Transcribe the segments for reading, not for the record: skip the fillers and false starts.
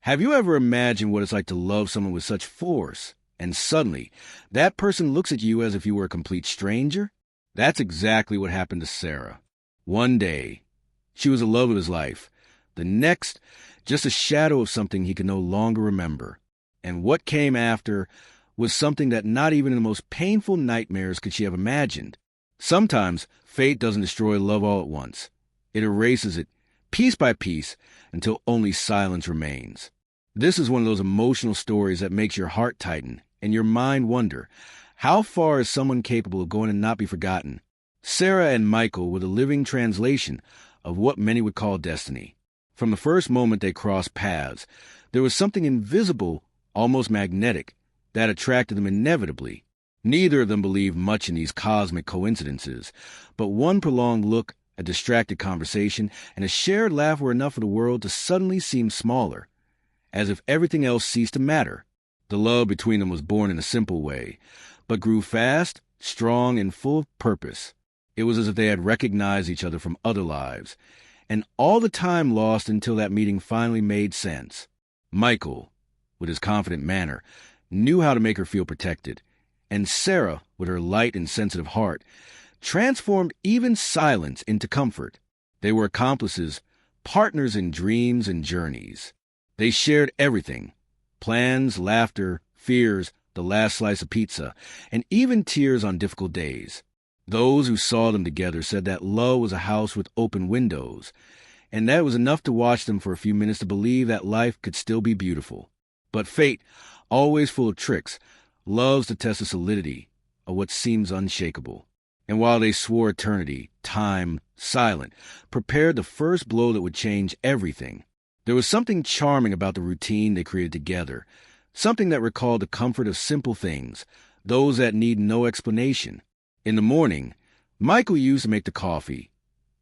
Have you ever imagined what it's like to love someone with such force, and suddenly that person looks at you as if you were a complete stranger? That's exactly what happened to Sarah. One day, she was the love of his life. The next, just a shadow of something he could no longer remember. And what came after was something that not even in the most painful nightmares could she have imagined. Sometimes fate doesn't destroy love all at once. It erases it, piece by piece, until only silence remains. This is one of those emotional stories that makes your heart tighten and your mind wonder, how far is someone capable of going and not be forgotten? Sarah and Michael were the living translation of what many would call destiny. From the first moment they crossed paths, there was something invisible, almost magnetic, that attracted them inevitably. Neither of them believed much in these cosmic coincidences, but one prolonged look, a distracted conversation, and a shared laugh were enough for the world to suddenly seem smaller, as if everything else ceased to matter. The love between them was born in a simple way, but grew fast, strong, and full of purpose. It was as if they had recognized each other from other lives, and all the time lost until that meeting finally made sense. Michael, with his confident manner, knew how to make her feel protected, and Sarah, with her light and sensitive heart, transformed even silence into comfort. They were accomplices, partners in dreams and journeys. They shared everything: plans, laughter, fears, the last slice of pizza, and even tears on difficult days. Those who saw them together said that love was a house with open windows, and that it was enough to watch them for a few minutes to believe that life could still be beautiful. But fate, always full of tricks, loves to test the solidity of what seems unshakable. And while they swore eternity, time, silent, prepared the first blow that would change everything, there was something charming about the routine they created together, something that recalled the comfort of simple things, those that need no explanation. In the morning, Michael used to make the coffee,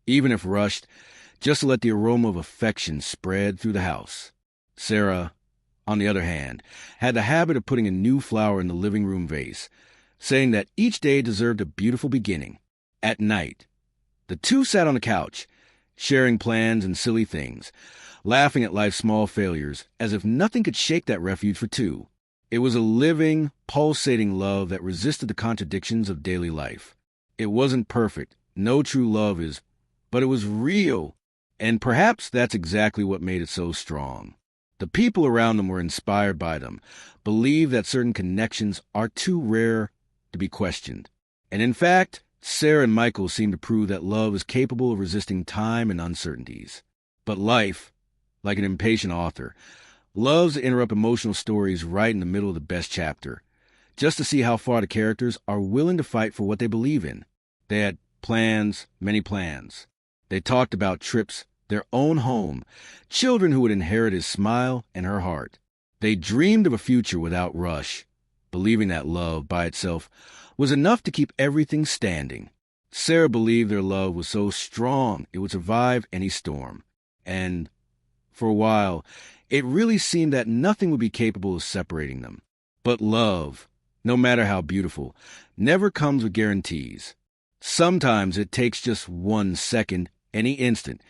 even if rushed, just to let the aroma of affection spread through the house. Sarah, on the other hand, had the habit of putting a new flower in the living room vase, saying that each day deserved a beautiful beginning. At night, the two sat on the couch, sharing plans and silly things, laughing at life's small failures, as if nothing could shake that refuge for two. It was a living, pulsating love that resisted the contradictions of daily life. It wasn't perfect, no true love is, but it was real, and perhaps that's exactly what made it so strong. The people around them were inspired by them, believed that certain connections are too rare to be questioned. And in fact, Sarah and Michael seemed to prove that love is capable of resisting time and uncertainties. But life, like an impatient author, loves to interrupt emotional stories right in the middle of the best chapter, just to see how far the characters are willing to fight for what they believe in. They had plans, many plans. They talked about trips, their own home, children who would inherit his smile and her heart. They dreamed of a future without rush, believing that love by itself was enough to keep everything standing. Sarah believed their love was so strong it would survive any storm. And for a while, it really seemed that nothing would be capable of separating them. But love, no matter how beautiful, never comes with guarantees. Sometimes it takes just 1 second, any instant,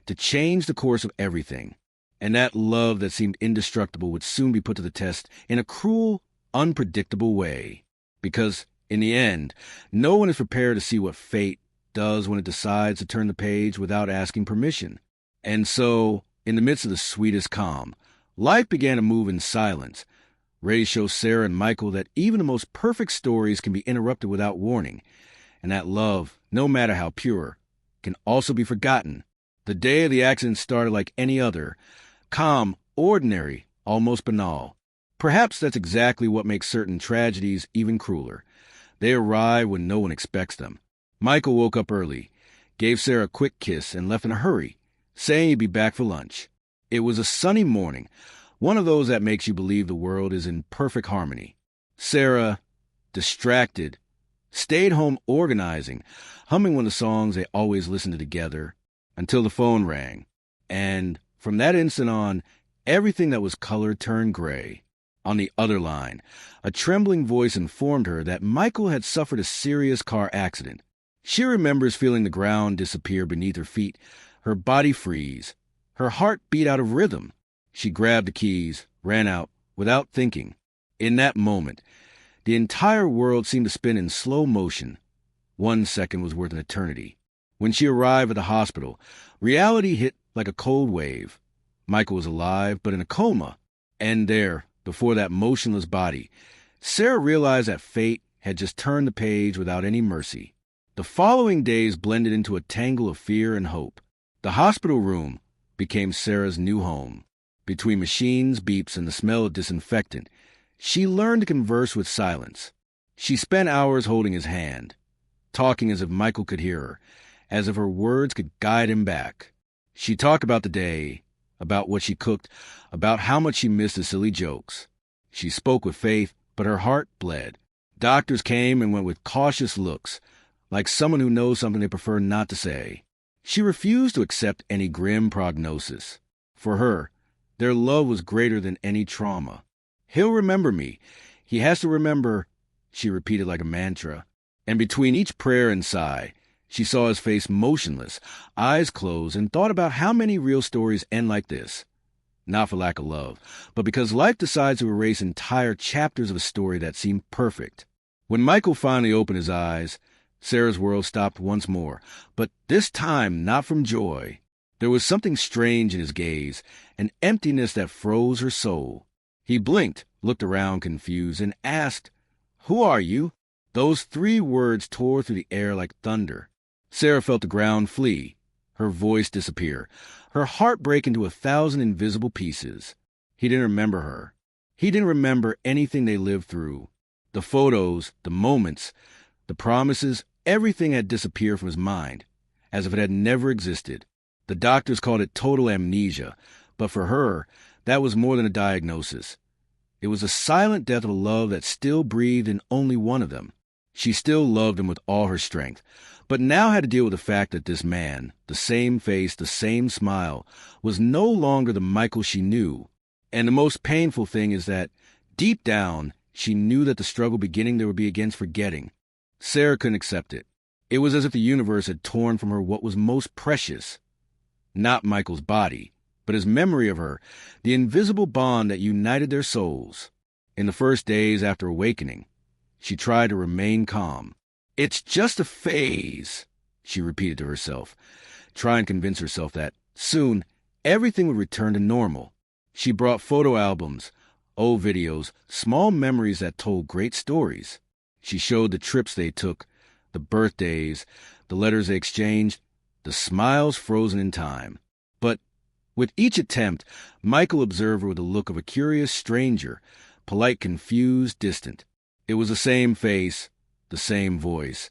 to change the course of everything. And that love that seemed indestructible would soon be put to the test in a cruel, unpredictable way. Because, in the end, no one is prepared to see what fate does when it decides to turn the page without asking permission. And so, in the midst of the sweetest calm, life began to move in silence, ready to show Sarah and Michael that even the most perfect stories can be interrupted without warning, and that love, no matter how pure, can also be forgotten. The day of the accident started like any other, calm, ordinary, almost banal. Perhaps that's exactly what makes certain tragedies even crueler. They arrive when no one expects them. Michael woke up early, gave Sarah a quick kiss, and left in a hurry, saying he'd be back for lunch. It was a sunny morning, one of those that makes you believe the world is in perfect harmony. Sarah, distracted, stayed home organizing, humming one of the songs they always listened to together, until the phone rang. And from that instant on, everything that was color turned gray. On the other line, a trembling voice informed her that Michael had suffered a serious car accident. She remembers feeling the ground disappear beneath her feet, her body freeze, her heart beat out of rhythm. She grabbed the keys, ran out, without thinking. In that moment, the entire world seemed to spin in slow motion. 1 second was worth an eternity. When she arrived at the hospital, reality hit like a cold wave. Michael was alive, but in a coma. And there, before that motionless body, Sarah realized that fate had just turned the page without any mercy. The following days blended into a tangle of fear and hope. The hospital room became Sarah's new home. Between machines, beeps, and the smell of disinfectant, she learned to converse with silence. She spent hours holding his hand, talking as if Michael could hear her, as if her words could guide him back. She talked about the day, about what she cooked, about how much she missed the silly jokes. She spoke with faith, but her heart bled. Doctors came and went with cautious looks, like someone who knows something they prefer not to say. She refused to accept any grim prognosis. For her, their love was greater than any trauma. "He'll remember me. He has to remember," she repeated like a mantra. And between each prayer and sigh, she saw his face motionless, eyes closed, and thought about how many real stories end like this. Not for lack of love, but because life decides to erase entire chapters of a story that seemed perfect. When Michael finally opened his eyes, Sarah's world stopped once more, but this time not from joy. There was something strange in his gaze, an emptiness that froze her soul. He blinked, looked around confused, and asked, "Who are you?" Those 3 words tore through the air like thunder. Sarah felt the ground flee, her voice disappear, her heart break into 1,000 invisible pieces. He didn't remember her. He didn't remember anything they lived through. The photos, the moments, the promises, everything had disappeared from his mind, as if it had never existed. The doctors called it total amnesia, but for her, that was more than a diagnosis. It was a silent death of a love that still breathed in only one of them. She still loved him with all her strength, but now had to deal with the fact that this man, the same face, the same smile, was no longer the Michael she knew. And the most painful thing is that, deep down, she knew that the struggle beginning there would be against forgetting. Sarah couldn't accept it. It was as if the universe had torn from her what was most precious. Not Michael's body, but his memory of her, the invisible bond that united their souls. In the first days after awakening, she tried to remain calm. "It's just a phase," she repeated to herself, trying to convince herself that, soon, everything would return to normal. She brought photo albums, old videos, small memories that told great stories. She showed the trips they took, the birthdays, the letters they exchanged, the smiles frozen in time. But with each attempt, Michael observed her with the look of a curious stranger, polite, confused, distant. It was the same face, the same voice,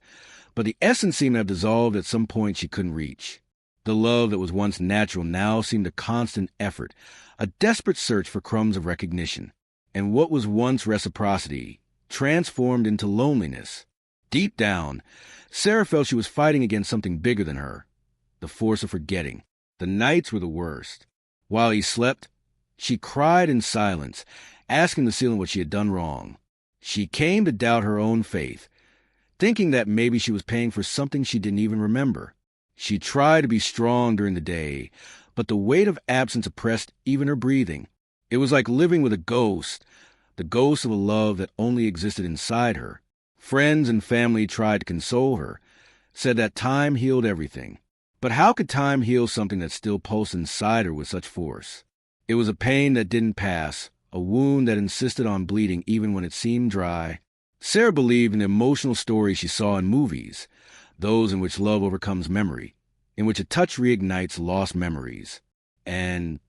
but the essence seemed to have dissolved at some point she couldn't reach. The love that was once natural now seemed a constant effort, a desperate search for crumbs of recognition. And what was once reciprocity transformed into loneliness. Deep down, Sarah felt she was fighting against something bigger than her, the force of forgetting. The nights were the worst. While he slept, she cried in silence, asking the ceiling what she had done wrong. She came to doubt her own faith, thinking that maybe she was paying for something she didn't even remember. She tried to be strong during the day, but the weight of absence oppressed even her breathing. It was like living with a ghost, the ghost of a love that only existed inside her. Friends and family tried to console her, said that time healed everything. But how could time heal something that still pulsed inside her with such force? It was a pain that didn't pass, a wound that insisted on bleeding even when it seemed dry. Sarah believed in the emotional stories she saw in movies, those in which love overcomes memory, in which a touch reignites lost memories. And,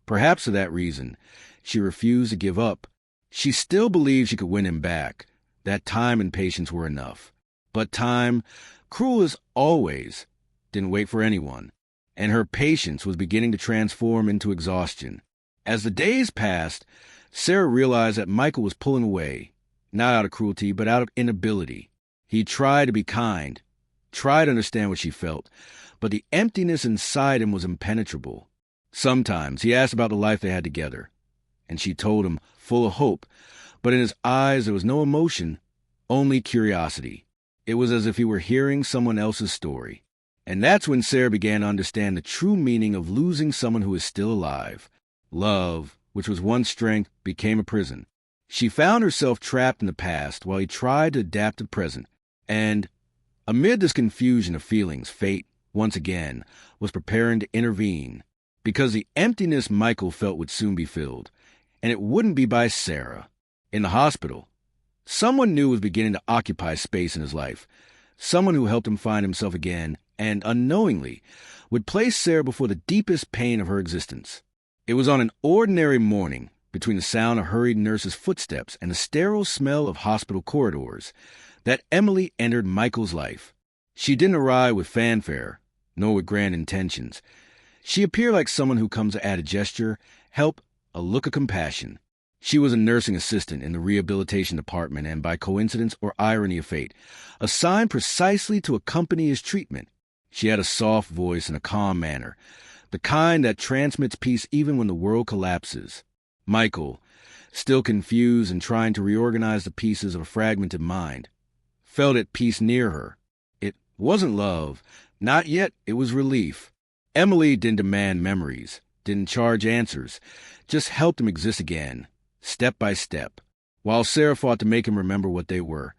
perhaps for that reason, she refused to give up. She still believed she could win him back, that time and patience were enough. But time, cruel as always, didn't wait for anyone, and her patience was beginning to transform into exhaustion. As the days passed, Sarah realized that Michael was pulling away, not out of cruelty, but out of inability. He tried to be kind, tried to understand what she felt, but the emptiness inside him was impenetrable. Sometimes he asked about the life they had together, and she told him, full of hope, but in his eyes there was no emotion, only curiosity. It was as if he were hearing someone else's story. And that's when Sarah began to understand the true meaning of losing someone who is still alive. Love, which was once strength, became a prison. She found herself trapped in the past while he tried to adapt to the present. And amid this confusion of feelings, fate, once again, was preparing to intervene. Because the emptiness Michael felt would soon be filled. And it wouldn't be by Sarah. In the hospital, someone new was beginning to occupy space in his life. Someone who helped him find himself again and, unknowingly, would place Sarah before the deepest pain of her existence. It was on an ordinary morning, between the sound of hurried nurses' footsteps and the sterile smell of hospital corridors, that Emily entered Michael's life. She didn't arrive with fanfare, nor with grand intentions. She appeared like someone who comes to add a gesture, help, a look of compassion. She was a nursing assistant in the rehabilitation department and, by coincidence or irony of fate, assigned precisely to accompany his treatment. She had a soft voice and a calm manner, the kind that transmits peace even when the world collapses. Michael, still confused and trying to reorganize the pieces of a fragmented mind, felt at peace near her. It wasn't love. Not yet. It was relief. Emily didn't demand memories, didn't charge answers, just helped him exist again, step by step, while Sarah fought to make him remember what they were.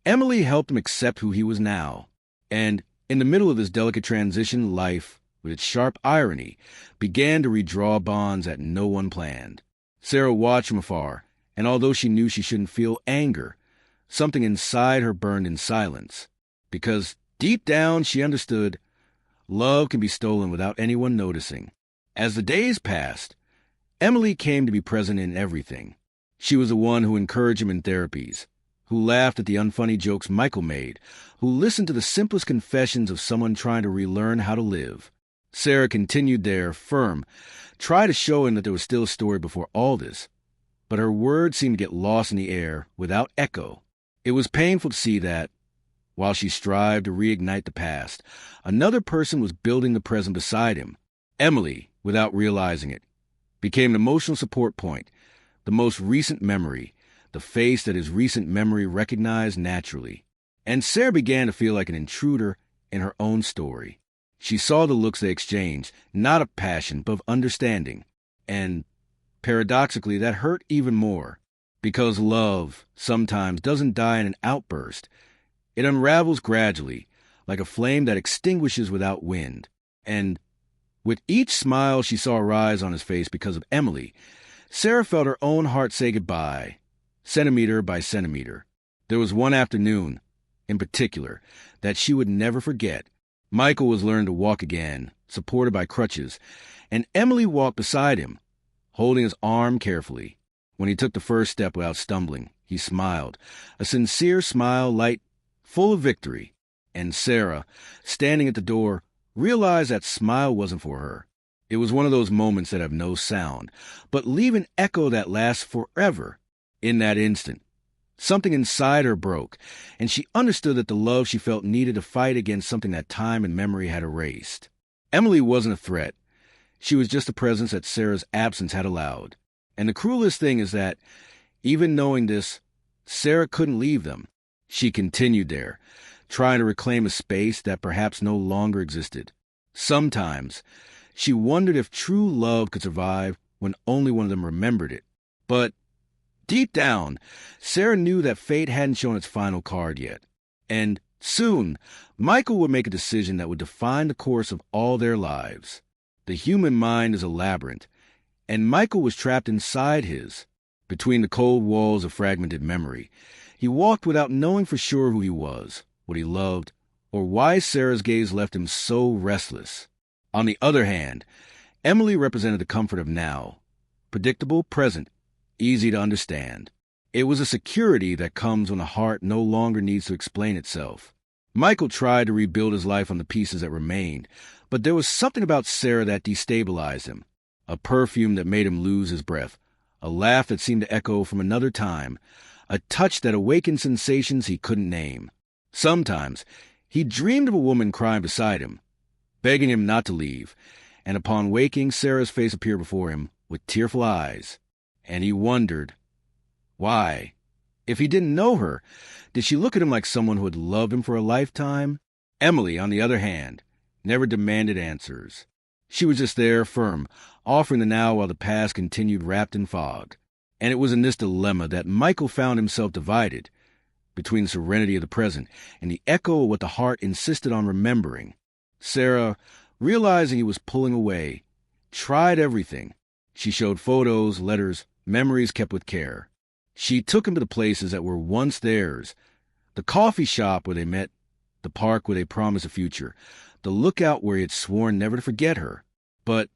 Emily helped him accept who he was now. And in the middle of this delicate transition, life, with its sharp irony, began to redraw bonds that no one planned. Sarah watched from afar, and although she knew she shouldn't feel anger, something inside her burned in silence. Because deep down she understood love can be stolen without anyone noticing. As the days passed, Emily came to be present in everything. She was the one who encouraged him in therapies, who laughed at the unfunny jokes Michael made, who listened to the simplest confessions of someone trying to relearn how to live. Sarah continued there, firm, tried to show him that there was still a story before all this, but her words seemed to get lost in the air without echo. It was painful to see that, while she strived to reignite the past, another person was building the present beside him. Emily, without realizing it, became an emotional support point, the most recent memory, the face that his recent memory recognized naturally. And Sarah began to feel like an intruder in her own story. She saw the looks they exchanged, not of passion, but of understanding. And, paradoxically, that hurt even more. Because love, sometimes, doesn't die in an outburst. It unravels gradually, like a flame that extinguishes without wind. And, with each smile she saw rise on his face because of Emily, Sarah felt her own heart say goodbye, centimeter by centimeter. There was one afternoon, in particular, that she would never forget. Michael was learning to walk again, supported by crutches, and Emily walked beside him, holding his arm carefully. When he took the first step without stumbling, he smiled, a sincere smile, light, full of victory. And Sarah, standing at the door, realized that smile wasn't for her. It was one of those moments that have no sound, but leave an echo that lasts forever. In that instant, something inside her broke, and she understood that the love she felt needed to fight against something that time and memory had erased. Emily wasn't a threat. She was just a presence that Sarah's absence had allowed. And the cruelest thing is that, even knowing this, Sarah couldn't leave them. She continued there, trying to reclaim a space that perhaps no longer existed. Sometimes, she wondered if true love could survive when only one of them remembered it. But deep down, Sarah knew that fate hadn't shown its final card yet. And soon, Michael would make a decision that would define the course of all their lives. The human mind is a labyrinth, and Michael was trapped inside his. Between the cold walls of fragmented memory, he walked without knowing for sure who he was, what he loved, or why Sarah's gaze left him so restless. On the other hand, Emily represented the comfort of now, predictable, present, easy to understand. It was a security that comes when the heart no longer needs to explain itself. Michael tried to rebuild his life on the pieces that remained, but there was something about Sarah that destabilized him. A perfume that made him lose his breath, a laugh that seemed to echo from another time, a touch that awakened sensations he couldn't name. Sometimes, he dreamed of a woman crying beside him, begging him not to leave, and upon waking, Sarah's face appeared before him with tearful eyes. And he wondered, why? If he didn't know her, did she look at him like someone who had loved him for a lifetime? Emily, on the other hand, never demanded answers. She was just there, firm, offering the now while the past continued wrapped in fog. And it was in this dilemma that Michael found himself divided between the serenity of the present and the echo of what the heart insisted on remembering. Sarah, realizing he was pulling away, tried everything. She showed photos, letters, memories kept with care. She took him to the places that were once theirs, the coffee shop where they met, the park where they promised a future, the lookout where he had sworn never to forget her. But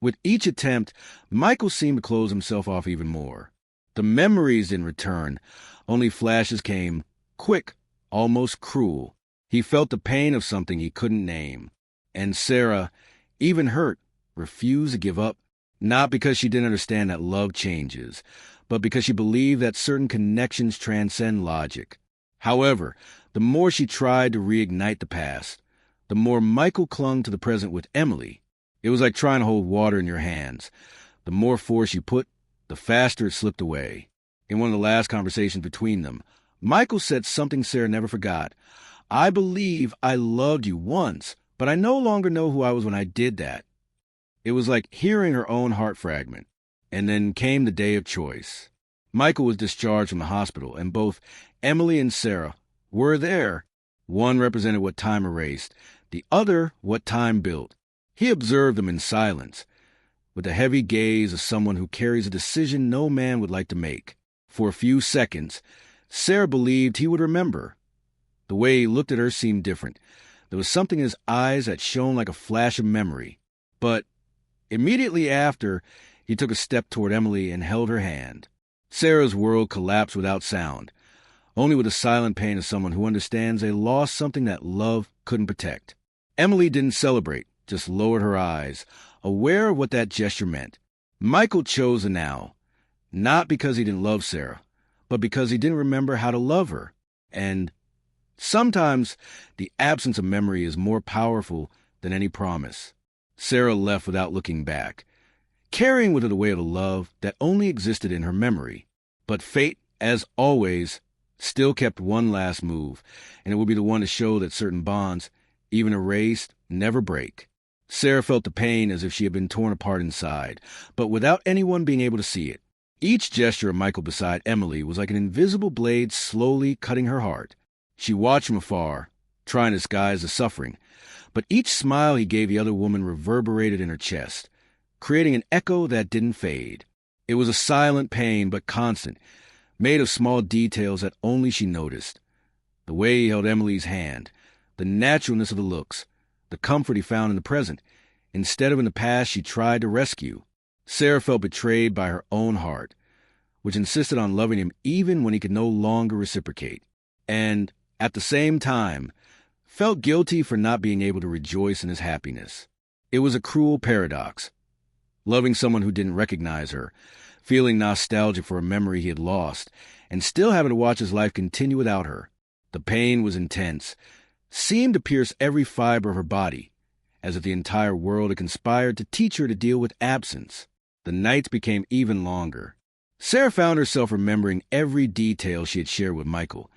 with each attempt, Michael seemed to close himself off even more. The memories didn't return. Only flashes came, quick, almost cruel. He felt the pain of something he couldn't name. And Sarah, even hurt, refused to give up, not because she didn't understand that love changes, but because she believed that certain connections transcend logic. However, the more she tried to reignite the past, the more Michael clung to the present with Emily. It was like trying to hold water in your hands. The more force you put, the faster it slipped away. In one of the last conversations between them, Michael said something Sarah never forgot. "I believe I loved you once, but I no longer know who I was when I did that." It was like hearing her own heart fragment. And then came the day of choice. Michael was discharged from the hospital, and both Emily and Sarah were there. One represented what time erased, the other what time built. He observed them in silence, with the heavy gaze of someone who carries a decision no man would like to make. For a few seconds, Sarah believed he would remember. The way he looked at her seemed different. There was something in his eyes that shone like a flash of memory. But immediately after, he took a step toward Emily and held her hand. Sarah's world collapsed without sound, only with the silent pain of someone who understands they lost something that love couldn't protect. Emily didn't celebrate, just lowered her eyes, aware of what that gesture meant. Michael chose the now, not because he didn't love Sarah, but because he didn't remember how to love her. And sometimes the absence of memory is more powerful than any promise. Sarah left without looking back, carrying with her the weight of a love that only existed in her memory. But fate, as always, still kept one last move, and it would be the one to show that certain bonds, even erased, never break. Sarah felt the pain as if she had been torn apart inside, but without anyone being able to see it. Each gesture of Michael beside Emily was like an invisible blade slowly cutting her heart. She watched from afar, trying to disguise the suffering, but each smile he gave the other woman reverberated in her chest, creating an echo that didn't fade. It was a silent pain, but constant, made of small details that only she noticed. The way he held Emily's hand, the naturalness of the looks, the comfort he found in the present, instead of in the past she tried to rescue. Sarah felt betrayed by her own heart, which insisted on loving him even when he could no longer reciprocate, and, at the same time, felt guilty for not being able to rejoice in his happiness. It was a cruel paradox. Loving someone who didn't recognize her, feeling nostalgia for a memory he had lost, and still having to watch his life continue without her. The pain was intense, seemed to pierce every fiber of her body, as if the entire world had conspired to teach her to deal with absence. The nights became even longer. Sarah found herself remembering every detail she had shared with Michael,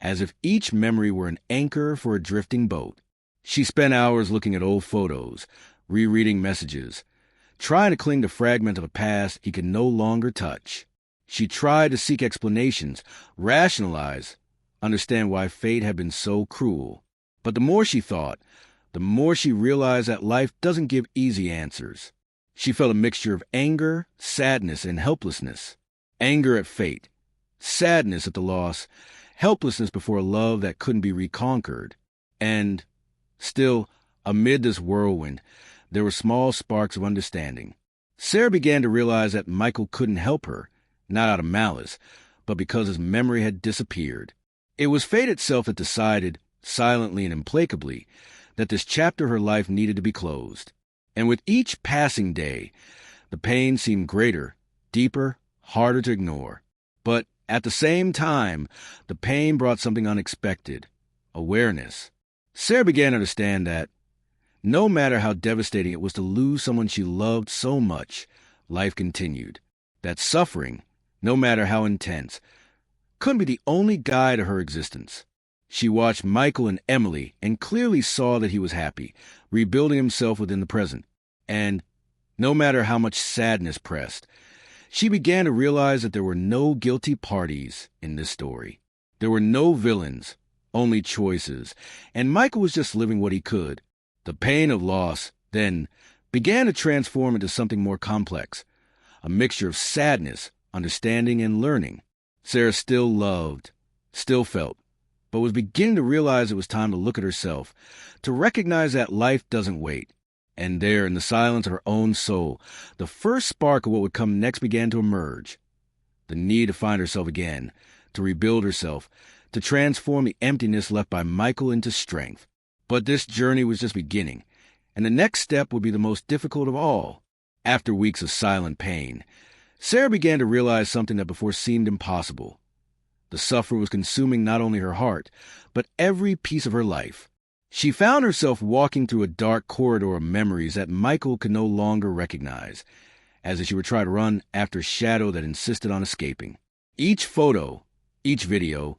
as if each memory were an anchor for a drifting boat. She spent hours looking at old photos, rereading messages, trying to cling to fragments of a past he could no longer touch. She tried to seek explanations, rationalize, understand why fate had been so cruel. But the more she thought, the more she realized that life doesn't give easy answers. She felt a mixture of anger, sadness, and helplessness. Anger at fate, sadness at the loss, helplessness before a love that couldn't be reconquered. And, still, amid this whirlwind, there were small sparks of understanding. Sarah began to realize that Michael couldn't help her, not out of malice, but because his memory had disappeared. It was fate itself that decided, silently and implacably, that this chapter of her life needed to be closed. And with each passing day, the pain seemed greater, deeper, harder to ignore. But at the same time, the pain brought something unexpected, awareness. Sarah began to understand that, no matter how devastating it was to lose someone she loved so much, life continued. That suffering, no matter how intense, couldn't be the only guide to her existence. She watched Michael and Emily and clearly saw that he was happy, rebuilding himself within the present. And no matter how much sadness pressed, she began to realize that there were no guilty parties in this story. There were no villains, only choices, and Michael was just living what he could. The pain of loss, then, began to transform into something more complex, a mixture of sadness, understanding, and learning. Sarah still loved, still felt, but was beginning to realize it was time to look at herself, to recognize that life doesn't wait. And there, in the silence of her own soul, the first spark of what would come next began to emerge. The need to find herself again, to rebuild herself, to transform the emptiness left by Michael into strength. But this journey was just beginning, and the next step would be the most difficult of all. After weeks of silent pain, Sarah began to realize something that before seemed impossible. The suffering was consuming not only her heart, but every piece of her life. She found herself walking through a dark corridor of memories that Michael could no longer recognize, as if she were trying to run after a shadow that insisted on escaping. Each photo, each video,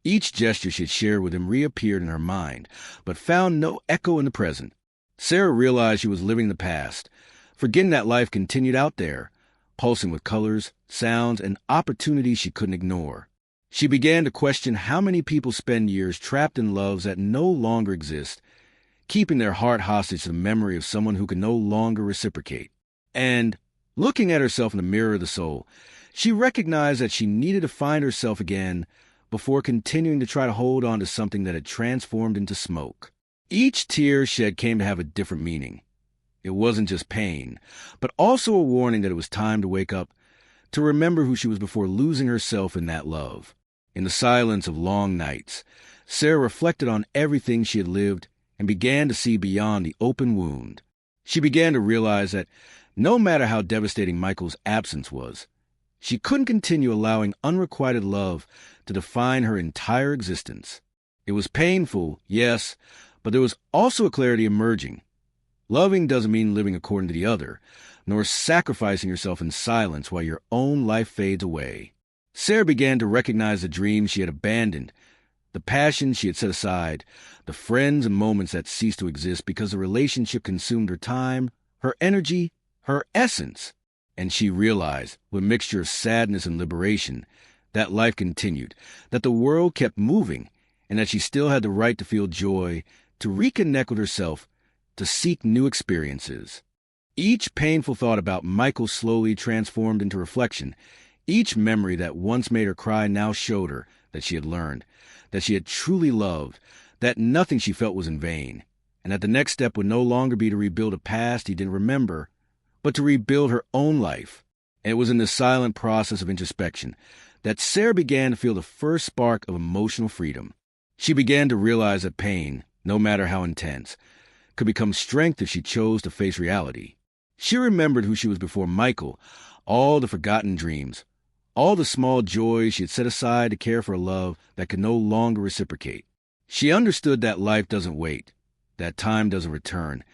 each gesture she had shared with him reappeared in her mind, but found no echo in the present. Sarah realized she was living the past, forgetting that life continued out there, pulsing with colors, sounds, and opportunities she couldn't ignore. She began to question how many people spend years trapped in loves that no longer exist, keeping their heart hostage to the memory of someone who can no longer reciprocate. And, looking at herself in the mirror of the soul, she recognized that she needed to find herself again before continuing to try to hold on to something that had transformed into smoke. Each tear shed came to have a different meaning. It wasn't just pain, but also a warning that it was time to wake up, to remember who she was before losing herself in that love. In the silence of long nights, Sarah reflected on everything she had lived and began to see beyond the open wound. She began to realize that no matter how devastating Michael's absence was, she couldn't continue allowing unrequited love to define her entire existence. It was painful, yes, but there was also a clarity emerging. Loving doesn't mean living according to the other, nor sacrificing yourself in silence while your own life fades away. Sarah began to recognize the dreams she had abandoned, the passions she had set aside, the friends and moments that ceased to exist because the relationship consumed her time, her energy, her essence. And she realized, with a mixture of sadness and liberation, that life continued, that the world kept moving, and that she still had the right to feel joy, to reconnect with herself, to seek new experiences. Each painful thought about Michael slowly transformed into reflection. Each memory that once made her cry now showed her that she had learned, that she had truly loved, that nothing she felt was in vain, and that the next step would no longer be to rebuild a past he didn't remember, but to rebuild her own life. And it was in this silent process of introspection that Sarah began to feel the first spark of emotional freedom. She began to realize that pain, no matter how intense, could become strength if she chose to face reality. She remembered who she was before Michael, all the forgotten dreams, all the small joys she had set aside to care for a love that could no longer reciprocate. She understood that life doesn't wait, that time doesn't return,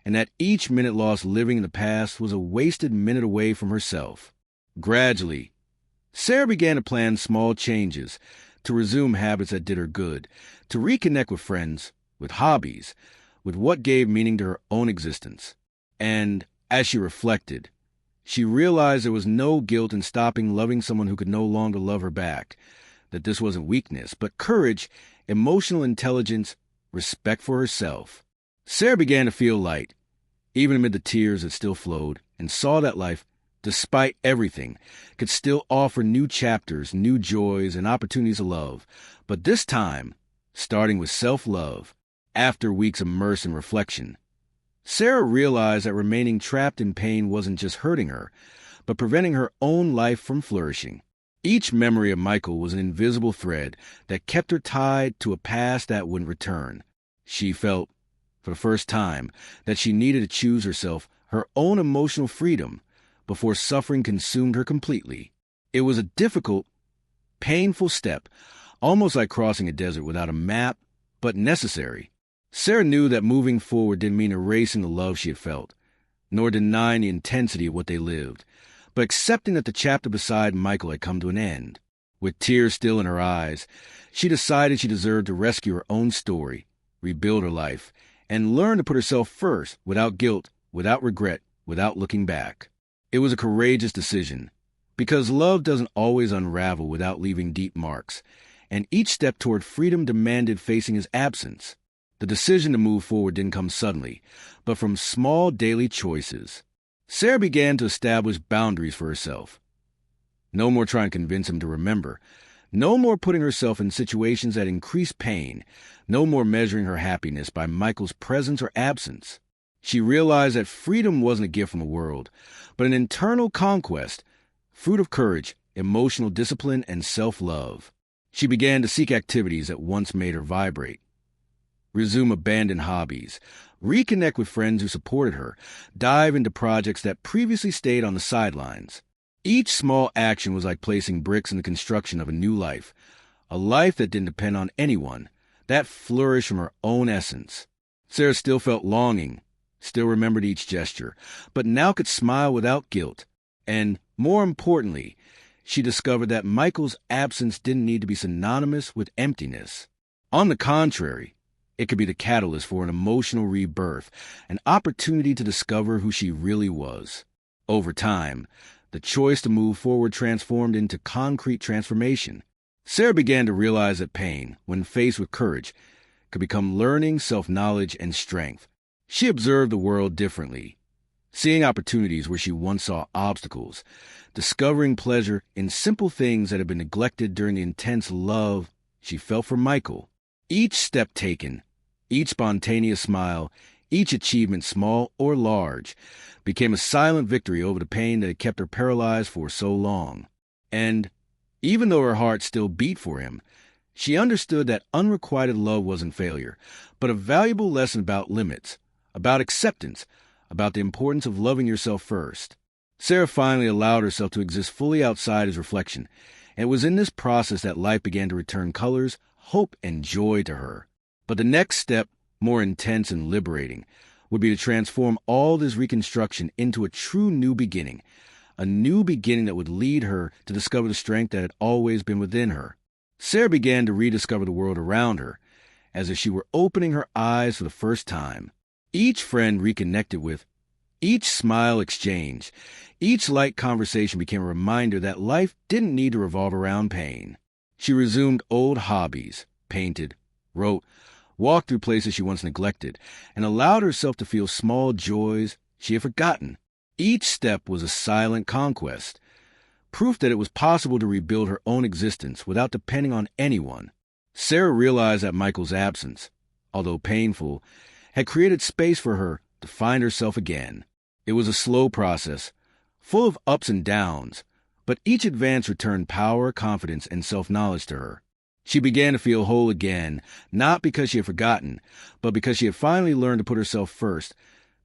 and that each minute lost living in the past was a wasted minute away from herself. Gradually, Sarah began to plan small changes, to resume habits that did her good, to reconnect with friends, with hobbies, with what gave meaning to her own existence. And, as she reflected, she realized there was no guilt in stopping loving someone who could no longer love her back, that this wasn't weakness, but courage, emotional intelligence, respect for herself. Sarah began to feel light, even amid the tears that still flowed, and saw that life, despite everything, could still offer new chapters, new joys, and opportunities of love. But this time, starting with self-love, after weeks immersed in reflection, Sarah realized that remaining trapped in pain wasn't just hurting her, but preventing her own life from flourishing. Each memory of Michael was an invisible thread that kept her tied to a past that wouldn't return. She felt, for the first time, that she needed to choose herself, her own emotional freedom, before suffering consumed her completely. It was a difficult, painful step, almost like crossing a desert without a map, but necessary. Sarah knew that moving forward didn't mean erasing the love she had felt, nor denying the intensity of what they lived, but accepting that the chapter beside Michael had come to an end. With tears still in her eyes, she decided she deserved to rescue her own story, rebuild her life, and learn to put herself first without guilt, without regret, without looking back. It was a courageous decision, because love doesn't always unravel without leaving deep marks, and each step toward freedom demanded facing his absence. The decision to move forward didn't come suddenly, but from small daily choices. Sarah began to establish boundaries for herself. No more trying to convince him to remember. No more putting herself in situations that increase pain. No more measuring her happiness by Michael's presence or absence. She realized that freedom wasn't a gift from the world, but an internal conquest, fruit of courage, emotional discipline, and self-love. She began to seek activities that once made her vibrate. Resume abandoned hobbies, reconnect with friends who supported her, dive into projects that previously stayed on the sidelines. Each small action was like placing bricks in the construction of a new life, a life that didn't depend on anyone, that flourished from her own essence. Sarah still felt longing, still remembered each gesture, but now could smile without guilt. And, more importantly, she discovered that Michael's absence didn't need to be synonymous with emptiness. On the contrary, it could be the catalyst for an emotional rebirth, an opportunity to discover who she really was. Over time, the choice to move forward transformed into concrete transformation. Sarah began to realize that pain, when faced with courage, could become learning, self-knowledge, and strength. She observed the world differently, seeing opportunities where she once saw obstacles, discovering pleasure in simple things that had been neglected during the intense love she felt for Michael. Each step taken, each spontaneous smile, each achievement, small or large, became a silent victory over the pain that had kept her paralyzed for so long. And, even though her heart still beat for him, she understood that unrequited love wasn't failure, but a valuable lesson about limits, about acceptance, about the importance of loving yourself first. Sarah finally allowed herself to exist fully outside his reflection, and it was in this process that life began to return colors, hope, and joy to her. But the next step, more intense and liberating, would be to transform all this reconstruction into a true new beginning, a new beginning that would lead her to discover the strength that had always been within her. Sarah began to rediscover the world around her, as if she were opening her eyes for the first time. Each friend reconnected with, each smile exchanged, each light conversation became a reminder that life didn't need to revolve around pain. She resumed old hobbies, painted, wrote, walked through places she once neglected, and allowed herself to feel small joys she had forgotten. Each step was a silent conquest, proof that it was possible to rebuild her own existence without depending on anyone. Sarah realized that Michael's absence, although painful, had created space for her to find herself again. It was a slow process, full of ups and downs, but each advance returned power, confidence, and self-knowledge to her. She began to feel whole again, not because she had forgotten, but because she had finally learned to put herself first,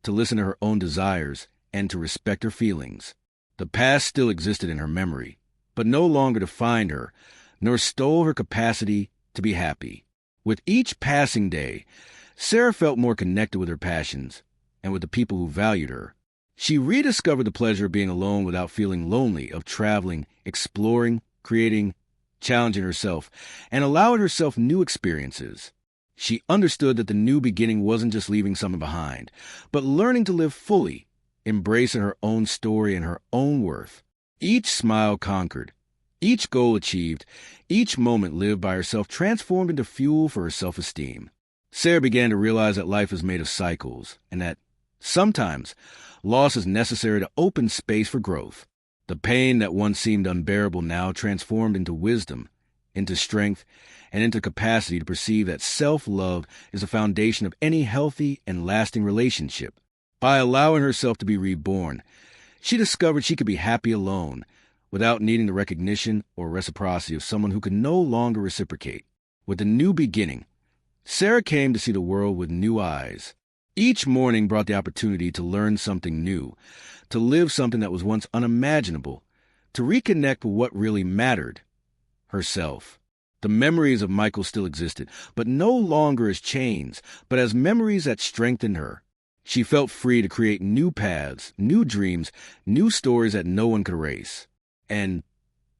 to listen to her own desires, and to respect her feelings. The past still existed in her memory, but no longer defined her, nor stole her capacity to be happy. With each passing day, Sarah felt more connected with her passions and with the people who valued her. She rediscovered the pleasure of being alone without feeling lonely, of traveling, exploring, creating, challenging herself, and allowing herself new experiences. She understood that the new beginning wasn't just leaving something behind, but learning to live fully, embracing her own story and her own worth. Each smile conquered, each goal achieved, each moment lived by herself transformed into fuel for her self-esteem. Sarah began to realize that life is made of cycles, and that, sometimes, loss is necessary to open space for growth. The pain that once seemed unbearable now transformed into wisdom, into strength, and into capacity to perceive that self-love is the foundation of any healthy and lasting relationship. By allowing herself to be reborn, she discovered she could be happy alone, without needing the recognition or reciprocity of someone who could no longer reciprocate. With the new beginning, Sarah came to see the world with new eyes. Each morning brought the opportunity to learn something new, to live something that was once unimaginable, to reconnect with what really mattered, herself. The memories of Michael still existed, but no longer as chains, but as memories that strengthened her. She felt free to create new paths, new dreams, new stories that no one could erase. And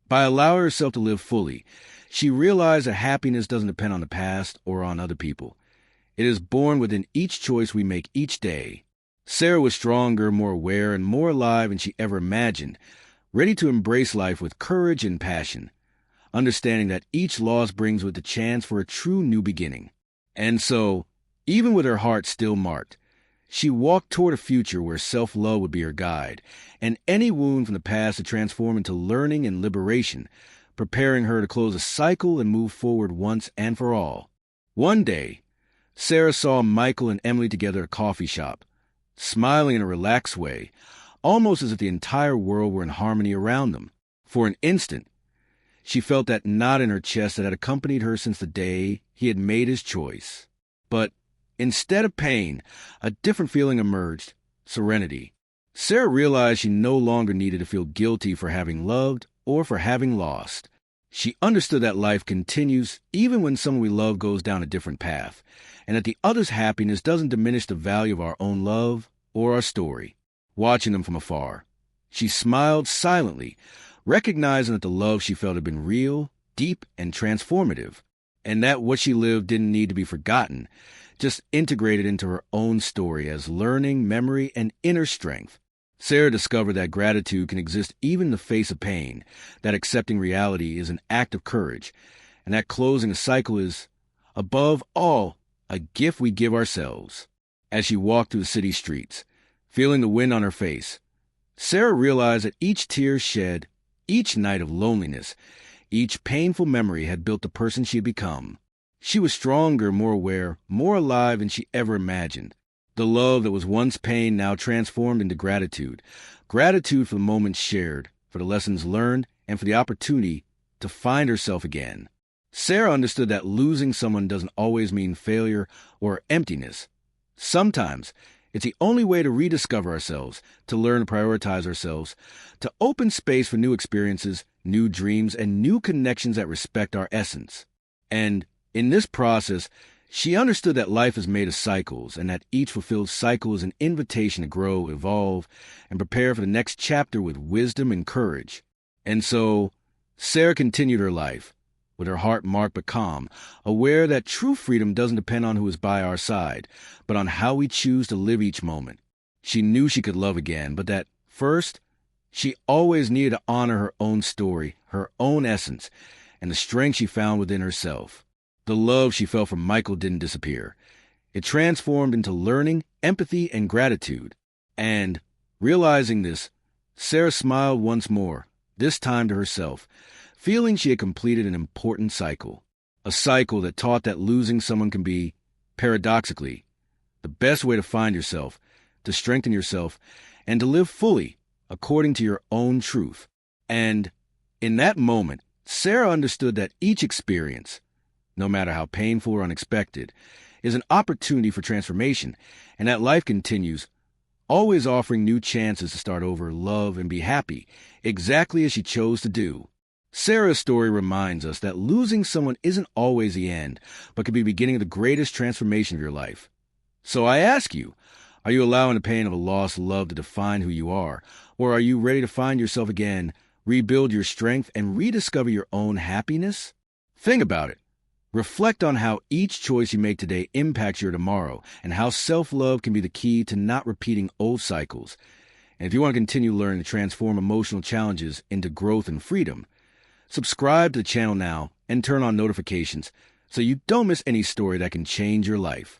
by allowing herself to live fully, she realized that happiness doesn't depend on the past or on other people. It is born within each choice we make each day. Sarah was stronger, more aware, and more alive than she ever imagined, ready to embrace life with courage and passion, understanding that each loss brings with it the chance for a true new beginning. And so, even with her heart still marked, she walked toward a future where self-love would be her guide, and any wound from the past to transform into learning and liberation, preparing her to close a cycle and move forward once and for all. One day, Sarah saw Michael and Emily together at a coffee shop, smiling in a relaxed way, almost as if the entire world were in harmony around them. For an instant, she felt that knot in her chest that had accompanied her since the day he had made his choice. But instead of pain, a different feeling emerged: serenity. Sarah realized she no longer needed to feel guilty for having loved or for having lost. She understood that life continues even when someone we love goes down a different path, and that the other's happiness doesn't diminish the value of our own love or our story. Watching them from afar, she smiled silently, recognizing that the love she felt had been real, deep, and transformative, and that what she lived didn't need to be forgotten, just integrated into her own story as learning, memory, and inner strength. Sarah discovered that gratitude can exist even in the face of pain, that accepting reality is an act of courage, and that closing a cycle is, above all, a gift we give ourselves. As she walked through the city streets, feeling the wind on her face, Sarah realized that each tear shed, each night of loneliness, each painful memory had built the person she had become. She was stronger, more aware, more alive than she ever imagined. The love that was once pain now transformed into gratitude. Gratitude for the moments shared, for the lessons learned, and for the opportunity to find herself again. Sarah understood that losing someone doesn't always mean failure or emptiness. Sometimes it's the only way to rediscover ourselves, to learn to prioritize ourselves, to open space for new experiences, new dreams, and new connections that respect our essence. And in this process, she understood that life is made of cycles, and that each fulfilled cycle is an invitation to grow, evolve, and prepare for the next chapter with wisdom and courage. And so, Sarah continued her life, with her heart marked but calm, aware that true freedom doesn't depend on who is by our side, but on how we choose to live each moment. She knew she could love again, but that, first, she always needed to honor her own story, her own essence, and the strength she found within herself. The love she felt from Michael didn't disappear. It transformed into learning, empathy, and gratitude. And, realizing this, Sarah smiled once more, this time to herself, feeling she had completed an important cycle. A cycle that taught that losing someone can be, paradoxically, the best way to find yourself, to strengthen yourself, and to live fully according to your own truth. And, in that moment, Sarah understood that each experience, no matter how painful or unexpected, is an opportunity for transformation, and that life continues, always offering new chances to start over, love, and be happy, exactly as she chose to do. Sarah's story reminds us that losing someone isn't always the end, but can be the beginning of the greatest transformation of your life. So I ask you, are you allowing the pain of a lost love to define who you are, or are you ready to find yourself again, rebuild your strength, and rediscover your own happiness? Think about it. Reflect on how each choice you make today impacts your tomorrow, and how self-love can be the key to not repeating old cycles. And if you want to continue learning to transform emotional challenges into growth and freedom, subscribe to the channel now and turn on notifications so you don't miss any story that can change your life.